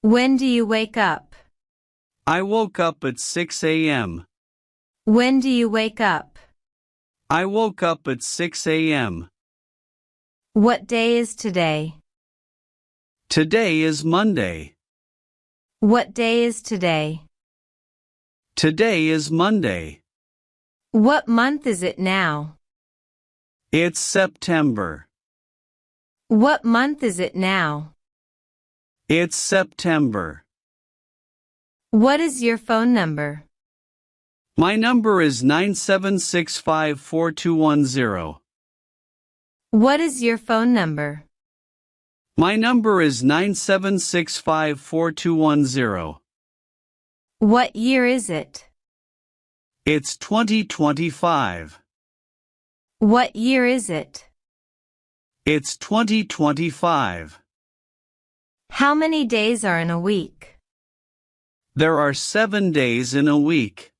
When do you wake up? I woke up at 6 a.m. When do you wake up? I woke up at 6 a.m. What day is today? Today is Monday. What day is today? Today is Monday. What month is it now? It's September. What month is it now? It's September. What is your phone number? My number is 976542110. What is your phone number? My number is 976542110. What year is it? It's 2025. What year is it? It's 2025. How many days are in a week? There are 7 days in a week.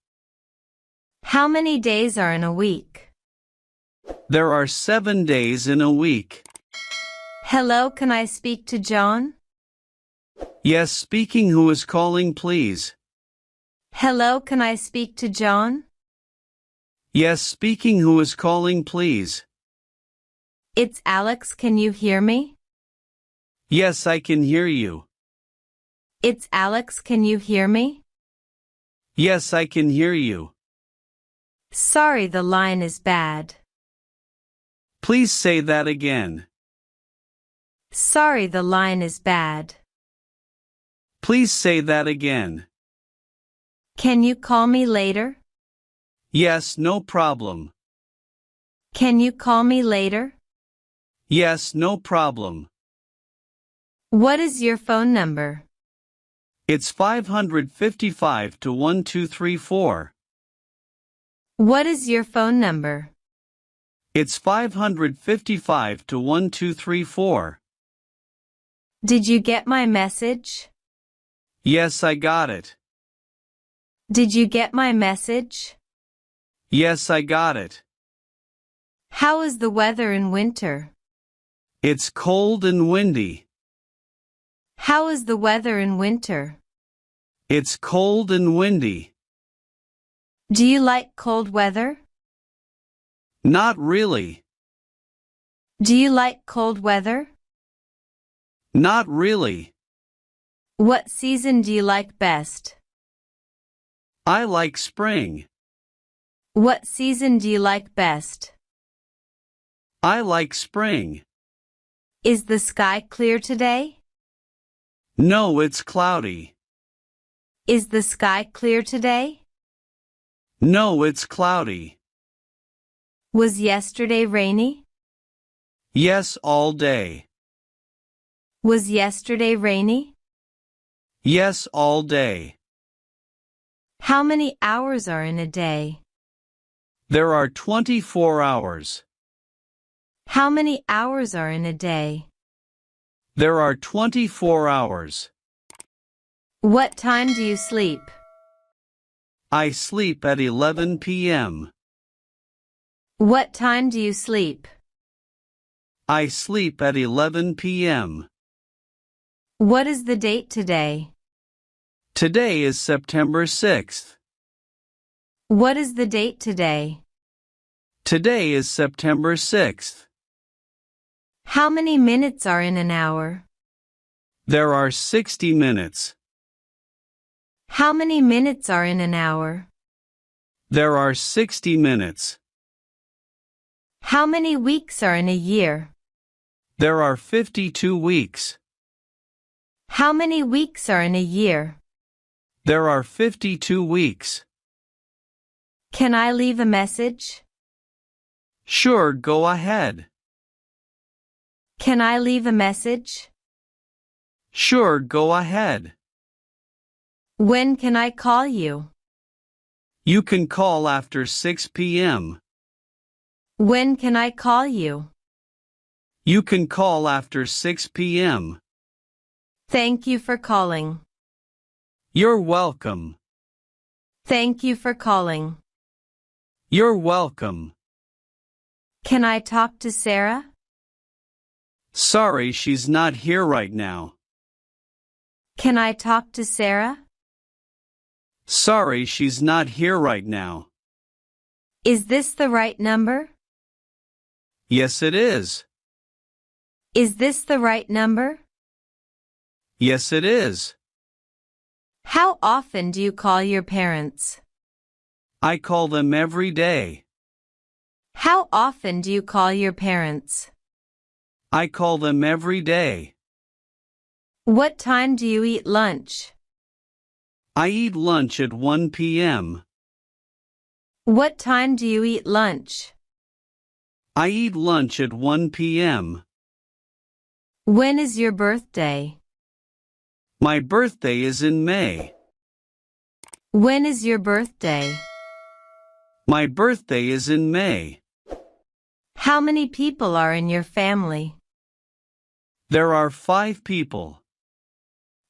How many days are in a week? There are 7 days in a week. Hello, can I speak to John? Yes, speaking. Who is calling, please? Hello, can I speak to John? Yes, speaking. Who is calling, please? It's Alex, can you hear me? Yes, I can hear you. It's Alex, can you hear me? Yes, I can hear you. Sorry, the line is bad. Please say that again. Sorry, the line is bad. Please say that again. Can you call me later? Yes, no problem. Can you call me later? Yes, no problem. What is your phone number? It's 555 to 1234. What is your phone number? It's 555 to 1234. Did you get my message? Yes, I got it. Did you get my message? Yes, I got it. How is the weather in winter? It's cold and windy. How is the weather in winter? It's cold and windy. Do you like cold weather? Not really. Do you like cold weather? Not really. What season do you like best? I like spring. What season do you like best? I like spring. Is the sky clear today? No, it's cloudy. Is the sky clear today? No, it's cloudy. Was yesterday rainy? Yes, all day. Was yesterday rainy? Yes, all day. How many hours are in a day? There are 24 hours. How many hours are in a day? There are 24 hours. What time do you sleep? I sleep at 11 p.m. What time do you sleep? I sleep at 11 p.m. What is the date today? Today is September 6th. What is the date today? Today is September 6th. How many minutes are in an hour? There are 60 minutes. How many minutes are in an hour? There are 60 minutes. How many weeks are in a year? There are 52 weeks. How many weeks are in a year? There are 52 weeks. Can I leave a message? Sure, go ahead. Can I leave a message? Sure, go ahead. When can I call you? You can call after 6 p.m. When can I call you? You can call after 6 p.m. Thank you for calling. You're welcome. Thank you for calling. You're welcome. Can I talk to Sarah? Sorry, she's not here right now. Can I talk to Sarah? Sorry, she's not here right now. Is this the right number? Yes, it is. Is this the right number? Yes, it is. How often do you call your parents? I call them every day. How often do you call your parents? I call them every day. What time do you eat lunch? I eat lunch at 1 p.m. What time do you eat lunch? I eat lunch at 1 p.m. When is your birthday? My birthday is in May. When is your birthday? My birthday is in May. How many people are in your family? There are 5 people.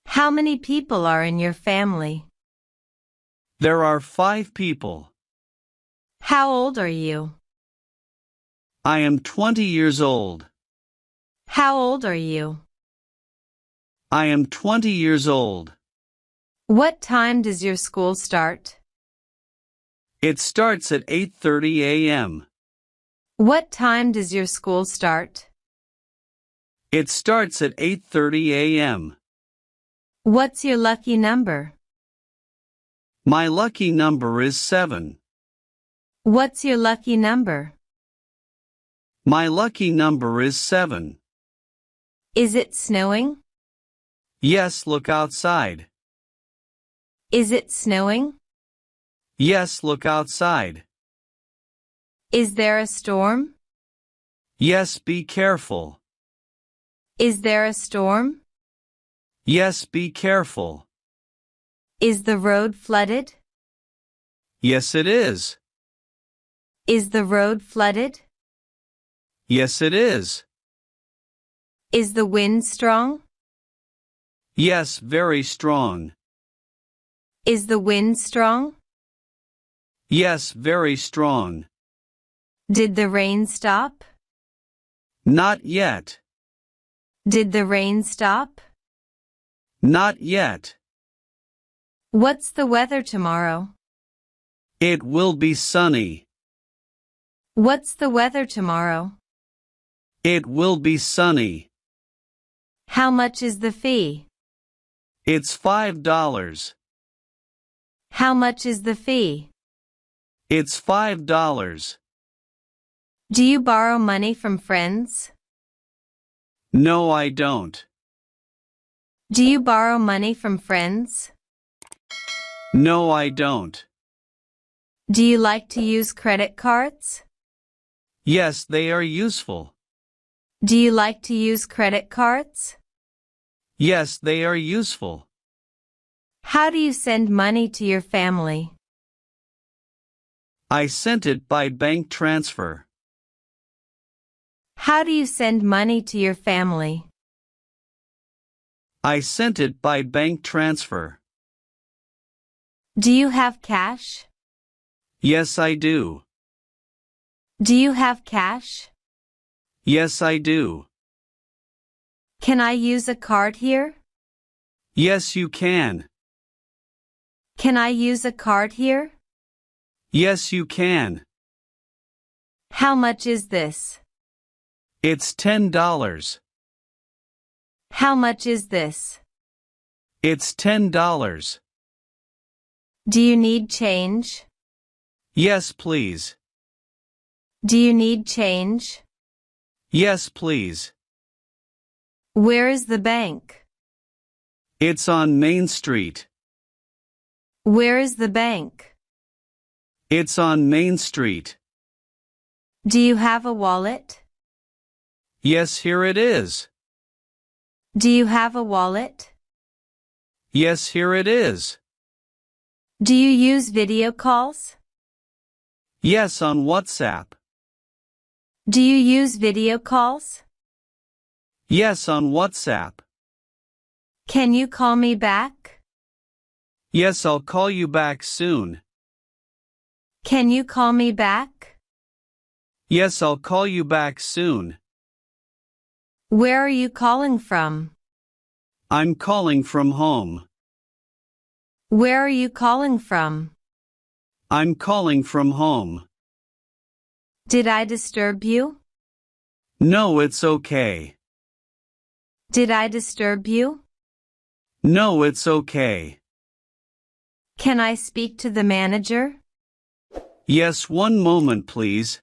How many people are in your family? There are 5 people. How old are you? I am 20 years old. How old are you? I am 20 years old. What time does your school start? It starts at 8:30 a.m. What time does your school start? It starts at 8:30 a.m. What's your lucky number? My lucky number is 7. What's your lucky number? My lucky number is 7. Is it snowing? Yes, look outside. Is it snowing? Yes, look outside. Is there a storm? Yes, be careful. Is there a storm? Yes, be careful. Is the road flooded? Yes, it is. Is the road flooded? Yes, it is. Is the wind strong? Yes, very strong. Is the wind strong? Yes, very strong. Did the rain stop? Not yet. Did the rain stop? Not yet. What's the weather tomorrow? It will be sunny. What's the weather tomorrow? It will be sunny. How much is the fee? It's $5. How much is the fee? It's $5. Do you borrow money from friends? No, I don't. Do you borrow money from friends? No, I don't. Do you like to use credit cards? Yes, they are useful. Do you like to use credit cards? Yes, they are useful. How do you send money to your family? I sent it by bank transfer. How do you send money to your family? I sent it by bank transfer. Do you have cash? Yes, I do. Do you have cash? Yes, I do. Can I use a card here? Yes, you can. Can I use a card here? Yes, you can. How much is this? It's $10. How much is this? It's $10. Do you need change? Yes, please. Do you need change? Yes, please. Where is the bank? It's on Main Street. Where is the bank? It's on Main Street. Do you have a wallet? Yes, here it is. Do you have a wallet? Yes, here it is. Do you use video calls? Yes, on WhatsApp. Do you use video calls? Yes, on WhatsApp. Can you call me back? Yes, I'll call you back soon. Can you call me back? Yes, I'll call you back soon. Where are you calling from? I'm calling from home. Where are you calling from? I'm calling from home. Did I disturb you? No, it's okay. Did I disturb you? No, it's okay. Can I speak to the manager? Yes, one moment, please.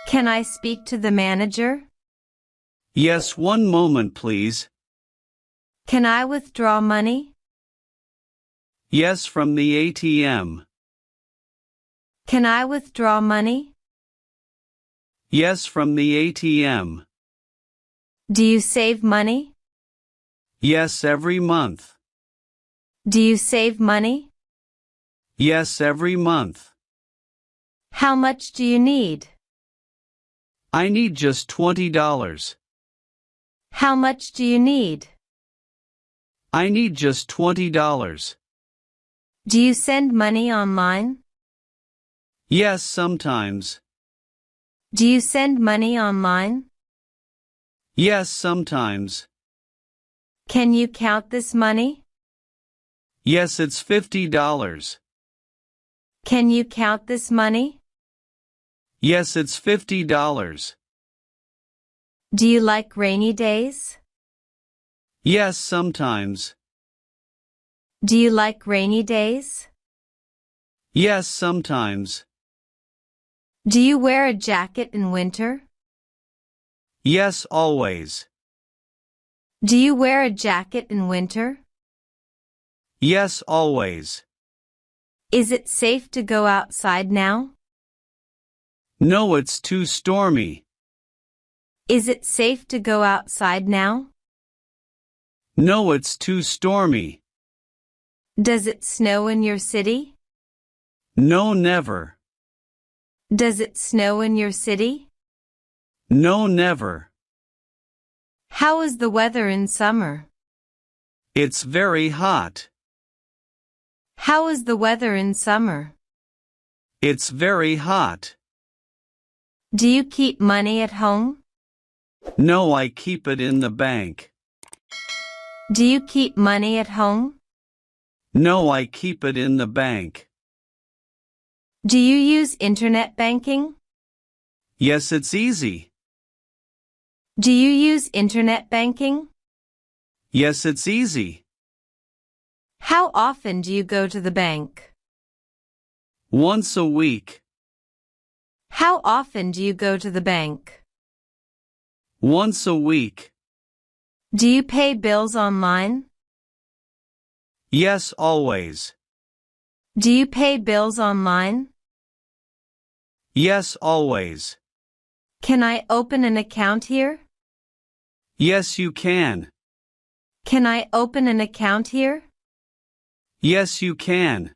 Can I speak to the manager? Yes, one moment, please. Can I withdraw money? Yes, from the ATM. Can I withdraw money? Yes, from the ATM. Do you save money? Yes, every month. Do you save money? Yes, every month. How much do you need? I need just $20. How much do you need? I need just $20. Do you send money online? Yes, sometimes. Do you send money online? Yes, sometimes. Can you count this money? Yes, it's $50. Can you count this money? Yes, it's $50. Do you like rainy days? Yes, sometimes. Do you like rainy days? Yes, sometimes. Do you wear a jacket in winter? Yes, always. Do you wear a jacket in winter? Yes, always. Is it safe to go outside now? No, it's too stormy. Is it safe to go outside now? No, it's too stormy. Does it snow in your city? No, never. Does it snow in your city? No, never. How is the weather in summer? It's very hot. How is the weather in summer? It's very hot. Do you keep money at home? No, I keep it in the bank. Do you keep money at home? No, I keep it in the bank. Do you use internet banking? Yes, it's easy. Do you use internet banking? Yes, it's easy. How often do you go to the bank? Once a week. How often do you go to the bank? Once a week. Do you pay bills online? Yes, always. Do you pay bills online? Yes, always. Can I open an account here? Yes, you can. Can I open an account here? Yes, you can.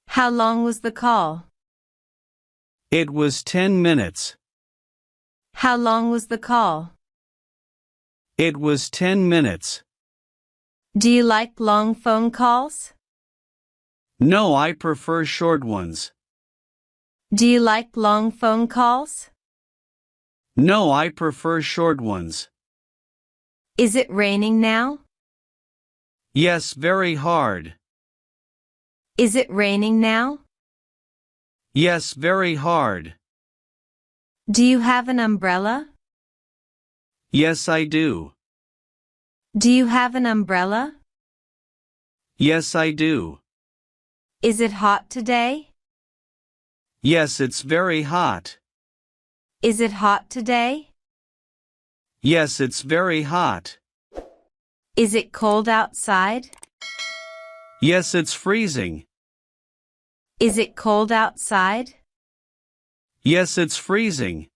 How long was the call? It was 10 minutes. How long was the call? It was 10 minutes. Do you like long phone calls? No, I prefer short ones. Do you like long phone calls? No, I prefer short ones. Is it raining now? Yes, very hard. Is it raining now? Yes, very hard. Do you have an umbrella? Yes, I do. Do you have an umbrella? Yes, I do. Is it hot today? Yes, it's very hot. Is it hot today? Yes, it's very hot. Is it cold outside? Yes, it's freezing. Is it cold outside? Yes, it's freezing.